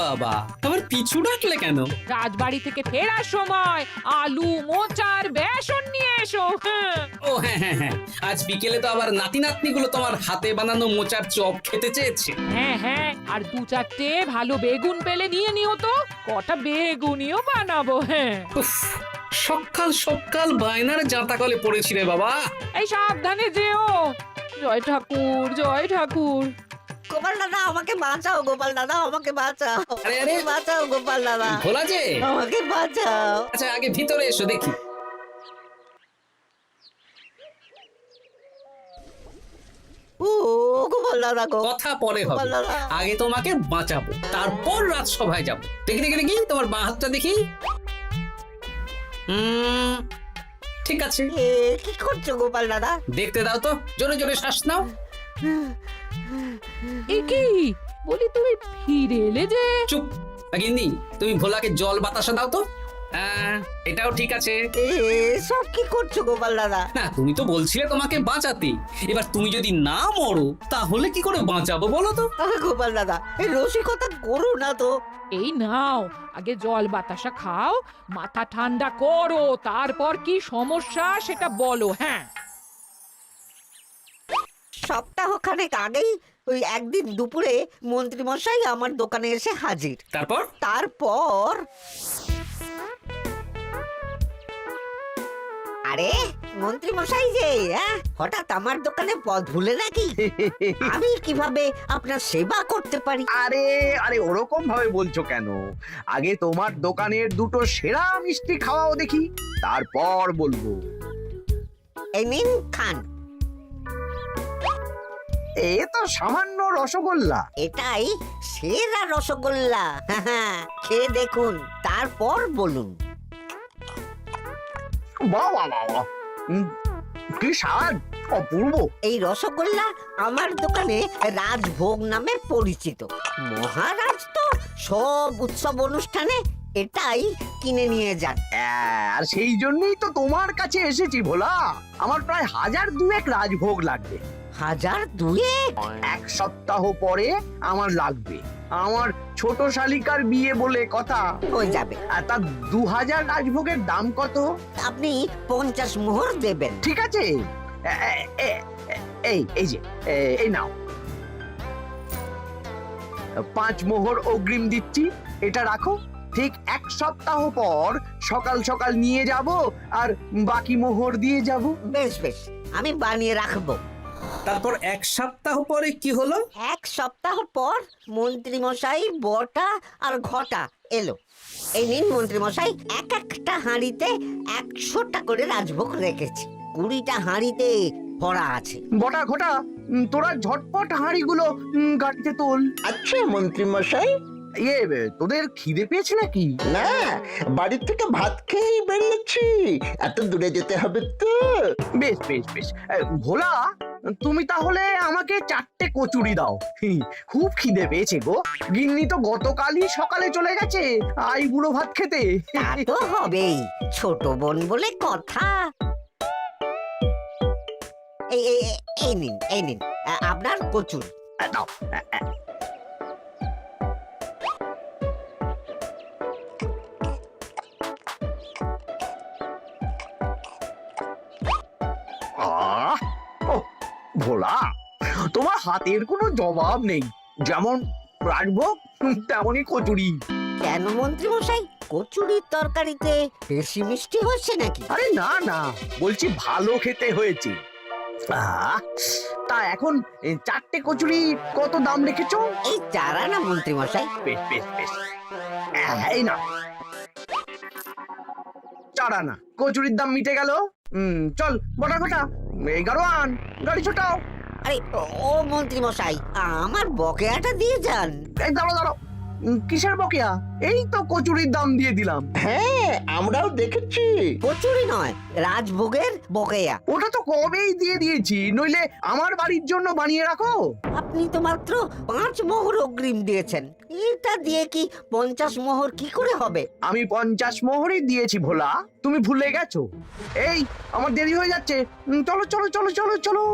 বাবা, আবার পিছু ডাকলে কেন? রাজবাড়ি থেকে ফেরার সময় আলু মোচার বেসন নিয়ে এসো। হ্যাঁ। ও হ্যাঁ হ্যাঁ হ্যাঁ, আজ বিকেলে তো আবার নাতি নাতনিগুলো তোমার হাতে বানানো মোচার চপ খেতে চেয়েছে। হ্যাঁ হ্যাঁ, আর 2-4টে ভালো বেগুন পেলে নিয়ে নিও তো, কটা বেগুনিও বানাবো। হ্যাঁ, উফ, সকাল সকাল বায়নার জাঁতাকলে পড়েছি রে বাবা। এই সাবধানে যেও। জয় ঠাকুর, জয় ঠাকুর। গোপাল দাদা আমাকে বাঁচাও, গোপাল দাদা আমাকে বাঁচাও, আরে, আরে। বাঁচাও গোপাল দাদা, ভোলা যে, আমাকে বাঁচাও। আচ্ছা আগে ভিতরে এসো দেখি। ও গোপাল দাদা গো, কথা পরে হবে, গোপাল দাদা। আগে তোমাকে বাঁচাবো, তারপর রাজসভায় যাবো। দেখি দেখি দেখি তোমার বাঁ হাতটা দেখি। ঠিক আছে, এ কি করছো গোপাল দাদা? দেখতে দাও তো, জোরে জোরে শ্বাস নাও। এ কি বলি, তুমি ফিরে এলে যে? চুপ গিন্নি, তুমি ভোলাকে জল বাতাসা দাও তো। এটাও ঠিক আছে। এ সব কি করছো গোপাল দাদা? না, তুমি তো বলছিলে তোমাকে বাঁচাতে, এবার তুমি যদি না মরো তাহলে কি করে বাঁচাবো বলো তো? গোপাল দাদা এই রসিকতা করো না তো। এই নাও, আগে জল বাতাসা খাও, মাথা ঠান্ডা করো, তারপর কি সমস্যা সেটা বলো। হ্যাঁ, সপ্তাহখানেক আগেই ওই একদিন দুপুরে মন্ত্রী মশাই আমার দোকানে এসে হাজির। তারপর তারপর আরে মন্ত্রী মশাই যে হঠাৎ আমার দোকানে পদ ভুলে নাকি? আমি কিভাবে আপনার সেবা করতে পারি? আরে আরে ওরকম ভাবে বলছো কেন? আগে তোমার দোকানের দুটো সেরা মিষ্টি খাওয়াও দেখি, তারপর বলবো। এই নিন খান। এ তো সামান্য রসগোল্লা। এটাই সেরা রসগোল্লা। খেয়ে দেখুন, তারপর বলুন। বাহ বাহ বাহ বাহ। কি স্বাদ, অপূর্ব। এই রসগোল্লা আমার দোকানে রাজভোগ নামে পরিচিত। মহারাজ তো সব উৎসব অনুষ্ঠানে এটাই কিনে নিয়ে যান। আর সেই জন্যই তো তোমার কাছে এসেছি ভোলা। আমার প্রায় 1002 রাজভোগ লাগবে। 1002? এক সপ্তাহ পরে আমার লাগবে। আমার ছোট শালিকার বিয়ে বলে কথা। হয়ে যাবে। আর তার 2000 রাজভোগের দাম কত? আপনি 50 মোহর দেবেন। ঠিক আছে, এই যে এই নাও, 5 মোহর অগ্রিম দিচ্ছি, এটা রাখো। ঠিক এক সপ্তাহ পর সকাল সকাল নিয়ে যাব আর বাকি মোহর দিয়ে যাব। বেশ বেশ, আমি বানিয়ে রাখবো। তারপর এক সপ্তাহ পরে কি হলো? এক সপ্তাহ পর মন্ত্রী মশাই বটা আর ঘটা এলো। এই নিন মন্ত্রী মশাই, এক একটা হাঁড়িতে 100টা করে রাজভোগ রেখেছি। 20টা হাঁড়িতে ভরা আছে। বটা ঘটা, তোরা ঝটপট হাঁড়িগুলো গাড়িতে তোল। আচ্ছা মন্ত্রী মশাই। তোদের খিদে পেয়েছে নাকি? না, বাড়ি থেকে ভাত খেয়েই বেরিয়েছি, এত দূরে যেতে হবে তো। বেশ বেশ বেশ। ভোলা, তুমি তাহলে আমাকে 4টে কচুরি দাও। খুব খিদে পেয়েছে গো। গিন্নি তো গতকালই সকালে চলে গেছে বুড়ো ভাত খেতে। তা তো হবেই, ছোট বোন বলে কথা। এই নিন, এই নিন আপনার কচুর। দাও। ভোলা, তোমার হাতের কোনো জবাব নেই। যেমন রাজভোগ তেমনই কচুরি। কেন মন্ত্রী মশাই, কচুরির তরকারিতে বেশি মিষ্টি হচ্ছে নাকি? আরে না না, বলছি ভালো খেতে হয়েছে। তা এখন 4টে কচুরি কত দাম রেখেছো? এই 4 আনা মন্ত্রী মশাই। বেশ বেশ বেশ, এই না 4 আনা। কচুরির দাম মিটে গেল। চল বটা ঘটা, 11 আন, গাড়ি ছোটাও। আরে ও মন্ত্রী মশাই, আমার বকেয়াটা দিয়ে যান। এই দাঁড়াও দাঁড়াও, কিসের বকেয়া? এই তো কচুরির দাম দিয়ে দিলাম। হ্যাঁ, আমরাও দেখেছি। কচুরি নয়, রাজভোগের বকেয়া। ওটা তো কবেই দিয়ে দিয়েছি, নইলে আমার বাড়ির জন্য বানিয়ে রাখো। আপনি তো মাত্র 5 মোহর অগ্রিম দিয়েছেন, এটা দিয়ে কি 50 মোহর কি করে হবে? আমি 50 মোহরই দিয়েছি ভোলা, তুমি ভুলে গেছো। এই আমার দেরি হয়ে যাচ্ছে, চলো চলো চলো চলো চলো।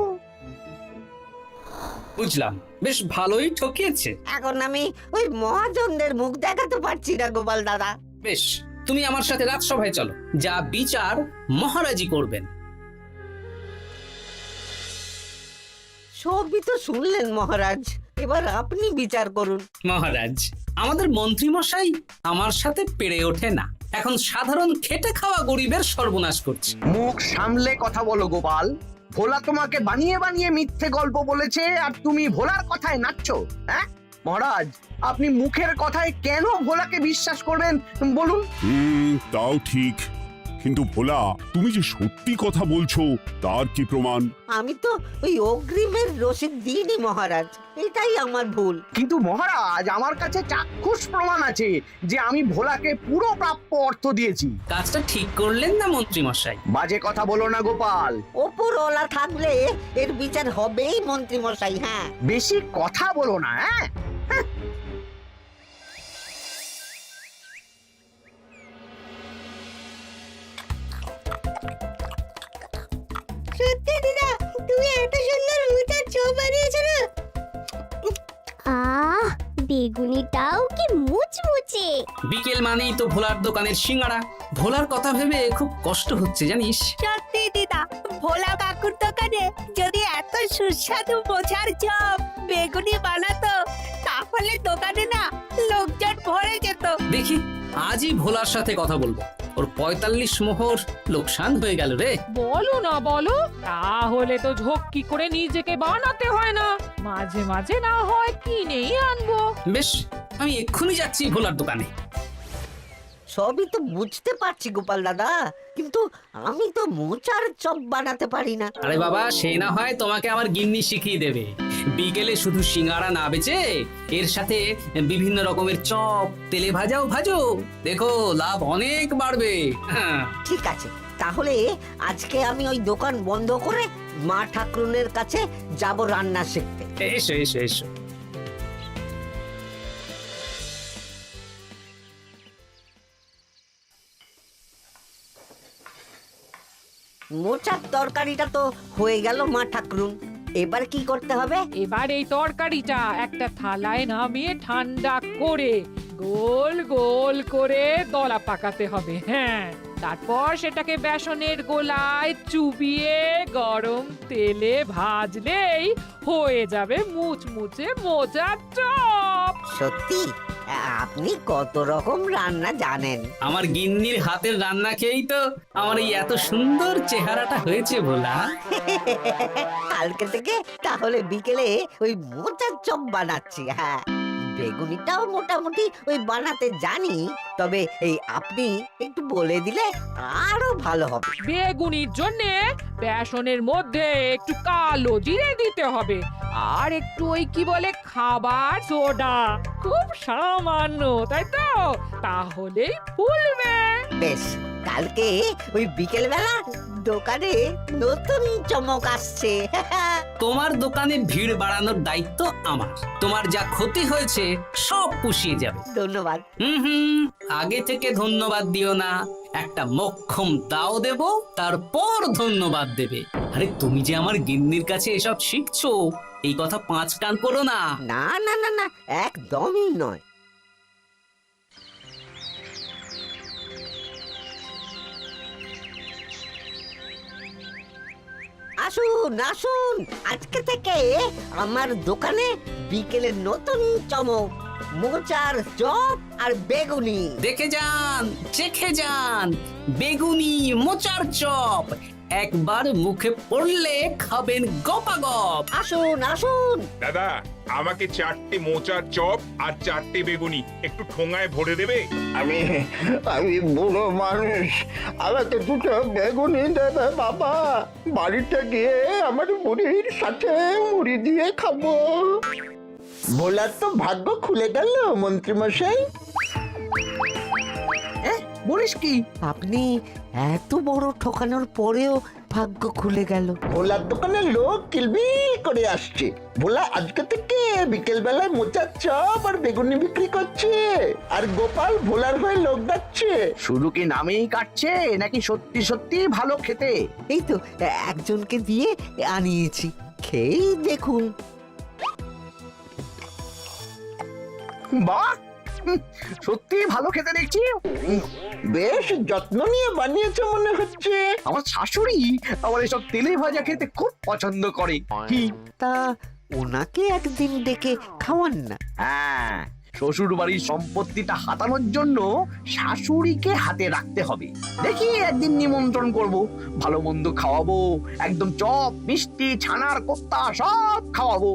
বুঝলাম, বেশ ভালোই ঠকিয়েছে। এখন আমি ওই মহাজনদের মুখ দেখাতে পারছি না গোপাল দাদা। বেশ, তুমি আমার সাথে রাজসভায় চলো, যা বিচার মহারাজই করবেন। সবই তো শুনলেন মহারাজ, এবার আপনি বিচার করুন। মহারাজ, আমাদের মন্ত্রী মশাই আমার সাথে পেরে ওঠে না, এখন সাধারণ খেটে খাওয়া গরিবের সর্বনাশ করছে। মুখ সামলে কথা বলো গোপাল। ভোলা তোমাকে বানিয়ে বানিয়ে মিথ্যে গল্প বলেছে আর তুমি ভোলার কথায় নাচছো, হ্যাঁ? মহারাজ, আপনি মুখের কথায় কেন ভোলাকে বিশ্বাস করবেন বলুন? তাও ঠিক, কিন্তু ভোলা, তুমি যে সত্যি কথা বলছো তার কি প্রমাণ? আমি তো ওই অগ্রিমের রসিদ দিইনি মহারাজ, এটাই আমার ভুল। কিন্তু মহারাজ, আমার কাছে চাক্ষুষ প্রমাণ আছে যে আমি ভোলাকে পুরো প্রাপ্য অর্থ দিয়েছি। কাজটা ঠিক করলেন না মন্ত্রী মশাই? বাজে কথা বলো না গোপাল। ওপরওয়ালা থাকলে এর বিচার হবেই মন্ত্রী মশাই। হ্যাঁ, বেশি কথা বলো না, হ্যাঁ? সত্যি দিদা, তুমি এত সুন্দর মোচার চপ বানিয়েছো না? আহ, বেগুনিটাও কি মুচমুচে। বিকেল মানেই তো ভোলার দোকানের সিঙ্গাড়া। ভোলার কথা ভেবে খুব কষ্ট হচ্ছে জানিস। সত্যি দিদা, ভোলা কাকুর দোকানে যদি এত সুস্বাদু মোচার চপ বেগুনি বানাতো তাহলে দোকানে না লোকজন ভরে যেত। দেখি, আজই ভোলার সাথে কথা বলবো। ওর 45 মোহর লোকসান হয়ে গেল রে। বলো না বলো, তাহলে তো ঝক্কি করে নিজেকে বানাতে হয় না, মাঝে মাঝে না হয় কিনেই আনবো। বেশ, আমি এক্ষুনি যাচ্ছি ভোলার দোকানে। সবই তো বুঝতে পারছি গোপাল দাদা, কিন্তু আমি তো মোচার চপ বানাতে পারি না। আরে বাবা, সে না হয় তোমাকে আমার গিন্নি শিখিয়ে দেবে। বিকেলে শুধু সিঙ্গাড়া না বেচে এর সাথে বিভিন্ন রকমের চপ, তেলে ভাজাও ভাজো, দেখো লাভ অনেক বাড়বে। হ্যাঁ, ঠিক আছে, তাহলে আজকে আমি ওই দোকান বন্ধ করে মা ঠাকুরনের কাছে যাব রান্না শিখতে। এসো এসো এসো। মোচার তরকারিটা তো হয়ে গেল মা ঠাকুরুন, এবার কি করতে হবে? এবার এই তরকারিটা একটা থালায় নামিয়ে ঠান্ডা করে গোল গোল করে দলা পাকাতে হবে। হ্যাঁ, তারপর সেটাকে বেসনের গোলায় চুবিয়ে গরম তেলে ভাজলেই হয়ে যাবে মুচমুচে মোচার চপ। সত্যি আপনি কত রকম রান্না জানেন। আমার গিন্নির হাতের রান্না খেয়েই তো আমার এই এত সুন্দর চেহারাটা হয়েছে ভোলা। কালকে থেকে তাহলে বিকেলে ওই মোচার চপ বানাচ্ছি। হ্যাঁ, বেগুনিটাও মোটামুটি ওই বানাতে জানি, তবে এই আপনি একটু বলে দিলে আরো ভালো হবে। বেগুনির জন্য বেসনের মধ্যে একটু কালো জিরে দিতে হবে, আর একটু ওই কি বলে খাবার সোডা, খুব সামান্য, তাই তো? তাহলেই ফুলবে। বেশ, কালকে ওই বিকেল বেলা দোকানে নতুন চমক আসছে। তোমার দোকানে ভিড় বাড়ানোর দায়িত্ব আমার। তোমার যা ক্ষতি হয়েছে সব পুষিয়ে যাবে। ধন্যবাদ। হুম, আগে থেকে ধন্যবাদ দিও না, একটা মোক্ষম দাও দেব, তারপর ধন্যবাদ দেবে। আরে তুমি যে আমার গিন্নির কাছে এসব শিখছো, এই কথা 5 কান করো না। না না না না, একদমই নয়। আসুন আসুন, আজকে থেকে আমার দোকানে বিকেলের নতুন চমক, মোচার চপ আর বেগুনি। দেখে যান, চেখে যান, বেগুনি মোচার চপ একবার মুখে পড়লে খাবেন গপাগপ। আসুন আসুন। দাদা, আমাকে 4টে মোচার চপ আর 4টে বেগুনি একটু ঠোঙায় ভরে দেবে? আমি আমি বুড়ো মানুষ, আমাকে দুটো বেগুনি দেবে বাবা। বাড়িতে গিয়ে আমার মুড়ির সাথে মুড়ি দিয়ে খাবো। ভোলার তো ভাগ্য খুলে গেল মন্ত্রী মশাই। বলিস কি? আপনি এত বড় ঠকানোর পরেও ভাগ্য খুলে গেল। ভোলার দোকানে লোক কিলবিল করে আসছে। ভোলা আজকে থেকে বিকেল বেলায় মোচার চপ আর বেগুনি বিক্রি করছে, আর গোপাল ভোলার হয়ে লোক ডাকছে। শুধু কি নামেই কাটছে নাকি সত্যি সত্যি ভালো খেতে? এই তো একজনকে দিয়ে আনিয়েছি, খেয়েই দেখুন। বাহ, সত্যি ভালো খেতে দেখছি। বেশ যত্ন নিয়ে বানিয়েছে মনে হচ্ছে। আমার শাশুড়ি আমার এসব তেলে ভাজা খেতে খুব পছন্দ করে। তা ওনাকে একদিন ডেকে খাওয়ান না। হ্যাঁ, শ্বশুর বাড়ির সম্পত্তিটা হাতানোর জন্য শাশুড়িকে হাতে রাখতে হবে। দেখি একদিন নিমন্ত্রণ করব, ভালো মন্দ খাওয়াবো, একদম চপ মিষ্টি ছানার কোপ্তা সব খাওয়াবো।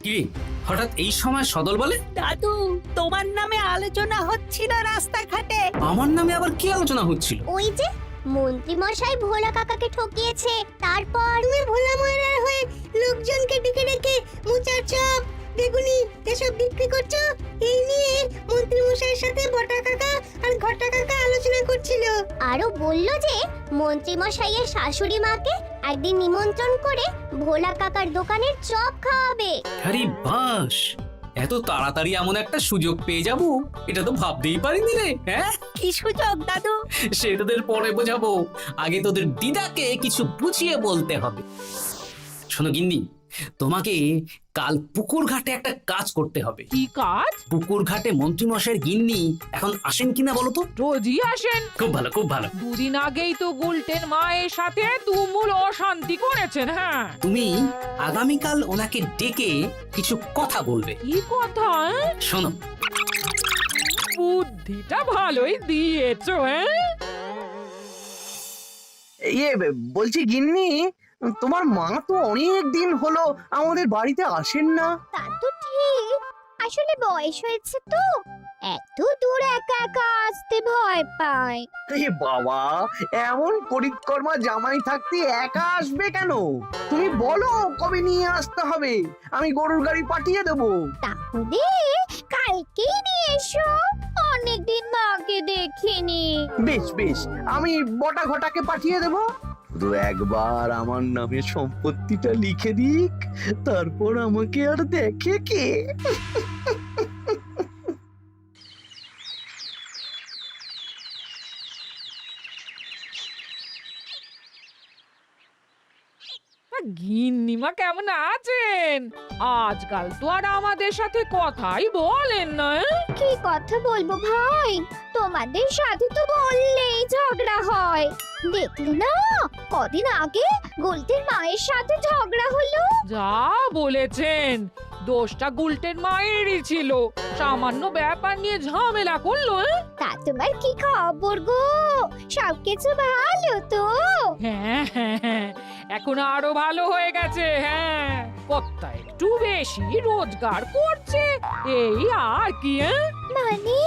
কি হঠাৎ এই সময় সদল বলে? দাদু, তোমার নামে আলোচনা হচ্ছিল রাস্তাঘাটে। আমার নামে আবার কি আলোচনা হচ্ছিল? ওই যে মন্ত্রী মশাই ভোলা কাকাকে ঠকিয়েছে, তারপর তুমি ভোলা ময়রার হয়ে লোকজনকে ডেকে ডেকে মোচার চপ বেগুনি এসব বিক্রি করছো, এই নিয়ে মন্ত্রী মশাইয়ের সাথে বটা কাকা আর ঘটা কাকা আলোচনা করছিল। আরো বলল যে মন্ত্রী মশাইয়ের শাশুড়ি মাকে একদিন নিমন্ত্রণ করে ভোলা কাকার দোকানের চপ খাওয়াবে। আরে বাস, এত তাড়াতাড়ি এমন একটা সুযোগ পেয়ে যাব এটা তো ভাবতেই পারিনি রে। হ্যাঁ, কি সুযোগ দাদু? সে তোদের পরে বোঝাবো, আগে তোদের দিদাকে কিছু বুঝিয়ে বলতে হবে। শোনো গিন্নি, তোমাকে কাল পুকুর ঘাটে একটা কাজ করতে হবে। কি কাজ? পুকুর ঘাটে মন্ত্রী মশাইয়ের গিন্নি এখন আসেন কিনা বলো তো? রোজই আসেন। খুব ভালো, খুব ভালো। দুদিন আগেই তো গুলটেন মায়ের সাথে তুমুল অশান্তি করেছেন। হ্যাঁ, তুমি আগামীকাল ওনাকে ডেকে কিছু কথা বলবে। কি কথা? শোনো, বুদ্ধিটা ভালোই দিয়েছো। হ্যাঁ, ইয়ে বলছি গিন্নি, তোমার মা তো অনেক দিন হলো আমাদের বাড়িতে আসেন না। তা তো ঠিক, আসলে বয়স হয়েছে তো, এত দূর একা একা আসতে ভয় পায়। এ বাবা, এমন করিতকর্মা জামাই থাকতে একা আসবে কেন? তুমি বলো কবে নিয়ে আসতে হবে, আমি গরুর গাড়ি পাঠিয়ে দেবো। তাহলে কালকেই নিয়ে এসো, অনেকদিন মাকে দেখিনি। বেশ বেশ, আমি বটা ঘটাকে পাঠিয়ে দেবো। শুধু একবার আমার নামে সম্পত্তিটা লিখে দিক, তারপর আমাকে আর দেখে কে। গিন্নিমা কেমন আছেন? আজকাল তো আর আমাদের সাথে কথাই বলেন না। কি কথা বলবো ভাই, তোমাদের সাথে তো বললেই ঝগড়া হয়। দেখলে না, কদিন আগে গোলটের মায়ের সাথে ঝগড়া হলো। যা বলেছেন, দোষটা গুলটেন মায়েরই ছিল, সামান্য ব্যাপার নিয়ে ঝামেলা করলো। তা তোমার কি খবর গো, সবকিছু ভালো তো? হ্যাঁ হ্যাঁ হ্যাঁ, এখন আরো ভালো হয়ে গেছে। হ্যাঁ, কর্তা একটু বেশি রোজগার করছে, এই আর কি। মানে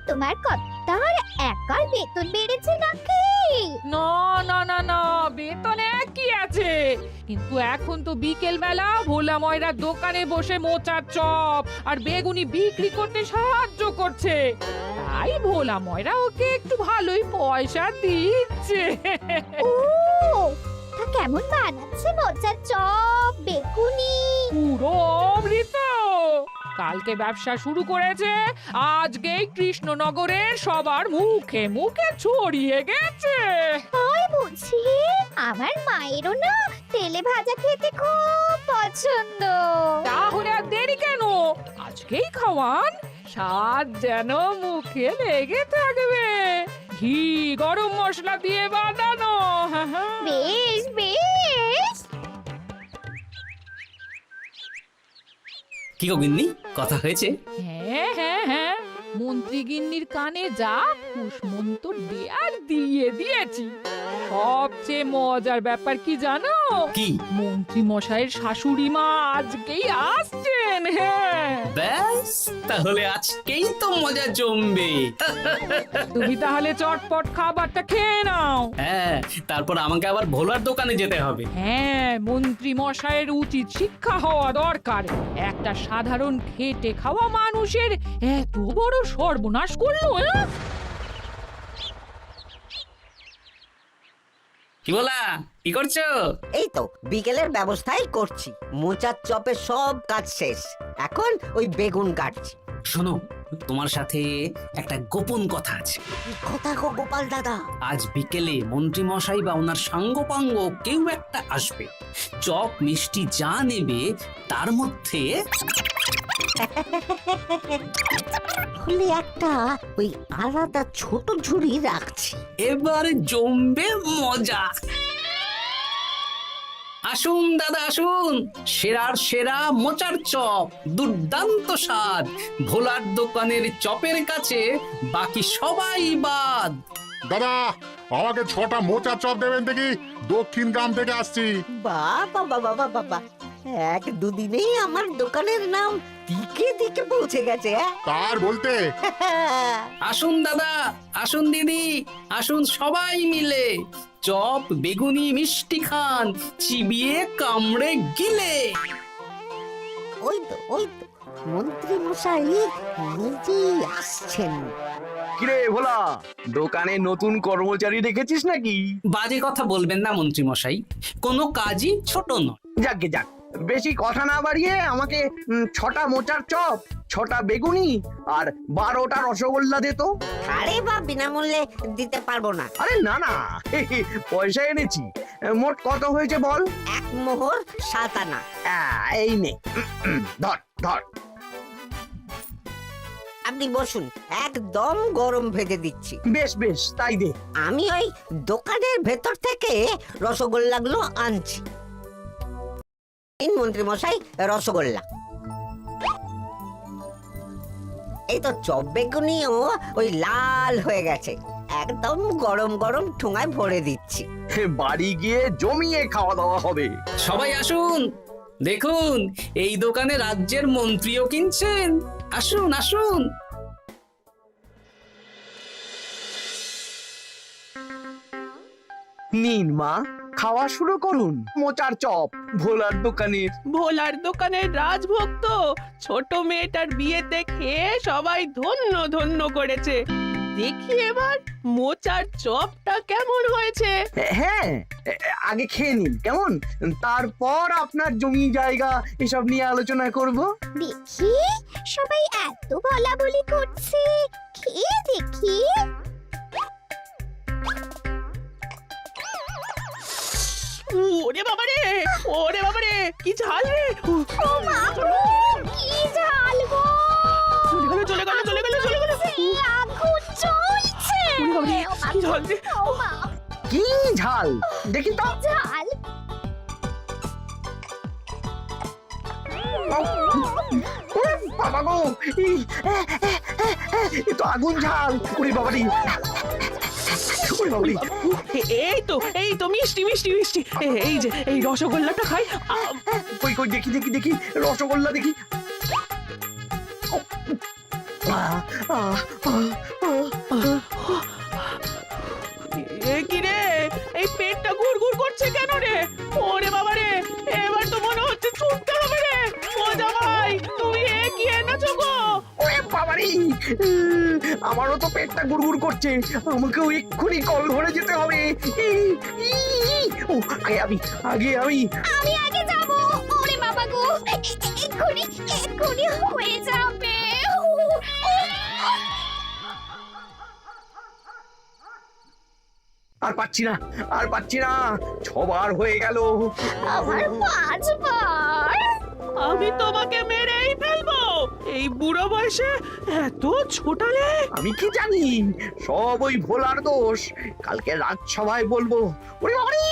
তোমার কর্তার একার বেতন বেড়েছে নাকি? না না না না, বেতনে কি আছে, কিন্তু এখন তো বিকেল বেলা ভোলা ময়রার দোকানে বসে মোচার চপ আর বেগুনি বিক্রি করতে সাহায্য করছে, তাই ভোলা ময়রা ওকে একটু ভালোই পয়সা দিচ্ছে। ও, তা কেমন বানাচ্ছে মোচার চপ বেগুনি? পুরো অমৃত। কালকে ব্যবসা শুরু করেছে, আজকেই কৃষ্ণনগরের সবার মুখে মুখে ছড়িয়ে গেছে। তাই বুঝি, আমার মায়েরও না তেলে ভাজা খেতে খুব পছন্দ। তাহলে আর দেরি কেন, আজকেই খাওয়ান, স্বাদ যেন মুখে লেগে থাকবে। ঘি গরম মশলা দিয়ে বানানো। বেশ বেশ। কি গো গিন্নি, কথা হয়েছে? হ্যাঁ হ্যাঁ হ্যাঁ, মন্ত্রী গিন্নির কানে যা খুশমন্ত দেয়ার দিয়ে দিয়েছি। সবচেয়ে মজার ব্যাপার কি জানো? কি? মন্ত্রী মশাইয়ের শাশুড়ি মা আজকেই আসছেন। হ্যাঁ, ব্যাস, তাহলে আজকেই তো মজা জমবে। তুমি তাহলে চটপট খাবারটা খেয়ে নাও। হ্যাঁ, তারপর আমাকে আবার ভোলার দোকানে যেতে হবে। হ্যাঁ, মন্ত্রী মশাইয়ের উচিত শিক্ষা হওয়া দরকার। একটা সাধারণ খেটে খাওয়া মানুষের এত বড় সর্বনাশ করলো। কি বলা, কি করছো? এই তো বিকেলের ব্যবস্থাই করছি, মোচার চপের সব কাজ শেষ, এখন ওই বেগুন কাটছি। শোনো, তোমার সাথে একটা গোপন কথা আছে। কি কথা গো গোপাল দাদা? আজ বিকেলে মন্ত্রী মশাই বা ওনার সাঙ্গপাঙ্গ কেউ একটা আসবে। চপ মিষ্টি যা নেবে তার মধ্যে হলে একটা ওই আলাদা ছোট ঝুড়ি রাখছি। এবার জমবে মজা। আসুন দাদা আসুন, সেরার সেরা মোচার চপ, দুর্দান্ত স্বাদ। ভোলার দোকানের চপের কাছে বাকি সবাই বাদ। দাদা আমাকে 6টা মোচার চপ দেবেন দেখি, দক্ষিণ গ্রাম থেকে আসছি। বাবা বাবা বাবা বাবা, এক দুদিনেই আমার দোকানের নাম দিকে দিকে পৌঁছে গেছে। তার বলতে আসুন দাদা, আসুন দিদি, আসুন সবাই মিলে চপ বেগুনি মিষ্টি খান, চিবিয়ে কামড়ে গিলে। ওই তো মন্ত্রী মশাই নিজেই আসছেন। কিরে ভোলা, দোকানে নতুন কর্মচারী রেখেছিস নাকি? বাজে কথা বলবেন না মন্ত্রী মশাই, কোনো কাজই ছোট নয়। যাকে যাক, বেশি কথা না বাড়িয়ে আমাকে 6টা মোচার চপ, 6টা বেগুনি আর 12টা রসগোল্লা দে তো। আরে বা বিনামূল্যে দিতে পারবো না। আরে না না, পয়সা এনেছি। মোট কত হয়েছে বল? 1 মোহর 7 আনা। এই নে, ধর ধর। আপনি বসুন, একদম গরম ভেজে দিচ্ছি। বেশ বেশ, তাই দে। আমি ওই দোকানের ভেতর থেকে রসগোল্লাগুলো আনছি। মন্ত্রী মশাই রসগোল্লা। এই তো চপ বেগুনিও ওই লাল হয়ে গেছে, একদম গরম গরম ঠোঙায় ভরে দিচ্ছি। বাড়ি গিয়ে জমিয়ে খাওয়া দাওয়া হবে। সবাই আসুন, দেখুন এই দোকানে রাজ্যের মন্ত্রীও কিনছেন। আসুন আসুন। নিন মা, খাওয়া শুরু করুন। মোচার চপ ভোলার দোকানের। ভোলার দোকানের রাজভক্ত ছোট মেয়েটার বিয়েতে খেয়ে সবাই ধন্য ধন্য করেছে। দেখি এবার মোচার চপটা কেমন হয়েছে। হ্যাঁ, আগে খেয়ে নিন কেমন, তারপর আপনার জমি জায়গা এসব নিয়ে আলোচনা করব। দেখি সবাই এত বলাবলি করছে, খেয়ে দেখি। ওরে বাবারে, ওরে বাবারে, কি ঝাল রে! ও মা গো, কি ঝাল গো! চলে গেল চলে গেল চলে গেল চলে গেল! সেই আগুন জ্বলছে। ওরে বাবারে, কি ঝাল রে! ও মা, কি ঝাল দেখি তো। ঝাল! ওরে বাবা গো, এ তো আগুন ঝাল। ওরে বাবারি, ওরে বাবারি। এই তো মিষ্টি মিষ্টি মিষ্টি। এই যে এই রসগোল্লাটা খাই। কই কই দেখি দেখি দেখি, রসগোল্লা দেখি। কি রে, এই পেটটা গুড়গুড় করছে কেন রে? ওরে বাবা রে, এবার তো মনে হচ্ছে ছুটতে হবে রে। ও জামাই, তুমি কি এনেছো গো? ওরে বাবারি, আমারও তো পেটটা গুড়গুড় করছে। আমাকেও এক্ষুনি কল ধরে যেতে হবে। ও আগে আমি আমি আগে যাব। ওরে বাবা গো, এক্ষুনি হয়ে যাবে। আর পাচ্ছি না, আর পাচ্ছি না। 6 বার হয়ে গেল। আমার 5 বার। আমি তোমাকে মেরেই ফেলবো। এই বুড়ো বয়সে এত ছোটালে। আমি কি জানি, সব ওই ভোলার দোষ। কালকে রাজসভায় বলবো। ওরে বাবারি,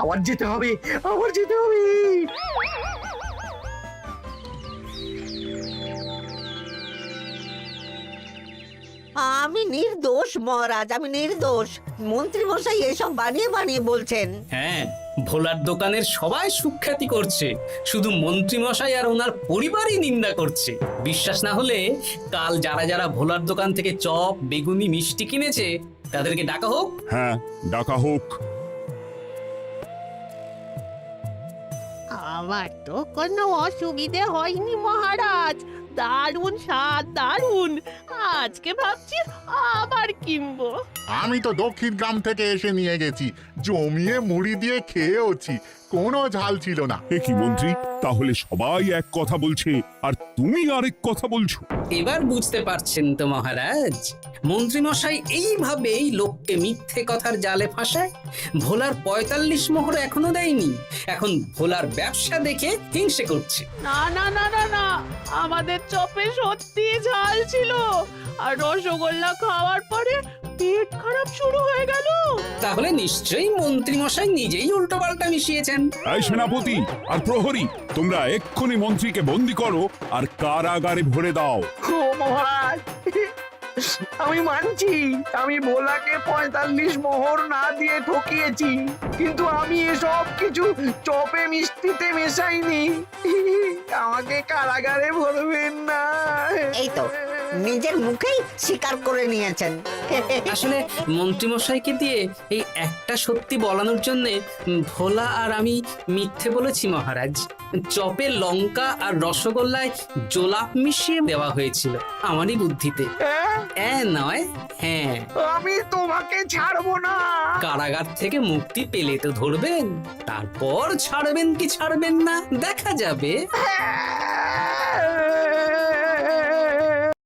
আবার যেতে হবে, আবার যেতে হবে। আমি নির্দোষ মহারাজ, আমি নির্দোষ। মন্ত্রী মশাই এসব বানিয়ে বানিয়ে বলছেন। হ্যাঁ, ভোলার দোকানের সবাই সুখ্যাতি করছে, শুধু মন্ত্রী মশাই আর ওনার পরিবারই নিন্দা করছে। বিশ্বাস না হলে কাল যারা যারা ভোলার দোকান থেকে চপ বেগুনি মিষ্টি কিনেছে তাদেরকে ডাকা হোক। হ্যাঁ, ডাকা হোক। আমার তো কোনো অসুবিধে হয়নি মহারাজ। দারুণ স্বাদ, দারুণ। আজকে ভাবছি আবার কিনবো। আমি তো দক্ষিণ গ্রাম থেকে এসে নিয়ে গেছি, জমিয়ে মুড়ি দিয়ে খেয়েওছি, কোনো ঝাল ছিল না। এ কি মন্ত্রী, তাহলে সবাই এক কথা বলছে আর তুমি আরেক কথা বলছো? এবার বুঝতে পারছেন তো মহারাজ, মন্ত্রীমশাই এইভাবেই লোককে মিথ্যে কথার জালে ফাঁসায়। ভোলার ৪৫ মোহর এখনো দেয়নি, এখন ভোলার ব্যবসা দেখে হিংসে করছে। না না না না না, আমাদের চপে সত্যি ঝাল ছিল, আর রসগোল্লা খাওয়ার পরে পেট খারাপ শুরু হয়ে গেল। তাহলে নিশ্চয়ই মন্ত্রীমশাই নিজেই উল্টোপাল্টা মিশিয়েছেন। এই সেনাপতি আর প্রহরী, তোমরা এক্ষুনি মন্ত্রীকে বন্দি করো আর কারাগারে ভরে দাও। ও মহারাজ, আমি মানছি আমি ভোলাকে ৪৫ মোহর না দিয়ে ঠকিয়েছি, কিন্তু আমি এসব কিছু চপে মিষ্টিতে মেশাইনি। আমাকে কারাগারে ভরবেন না। এই তো নিজের মুখেই স্বীকার করে নিয়েছেন। আসলে মন্ত্রীমশাইকে দিয়ে এই একটা সত্যি বলানোর জন্য ভোলা আর আমি মিথ্যে বলেছি মহারাজ। চপে লঙ্কা আর রসগোল্লায় জোলাপ মিশিয়ে দেওয়া হয়েছিল আমারই বুদ্ধিতে। নয়, হ্যাঁ। আমি তোমাকে ছাড়বো না। কারাগার থেকে মুক্তি পেলে তো ধরবেন, তারপর ছাড়বেন কি ছাড়বেন না দেখা যাবে।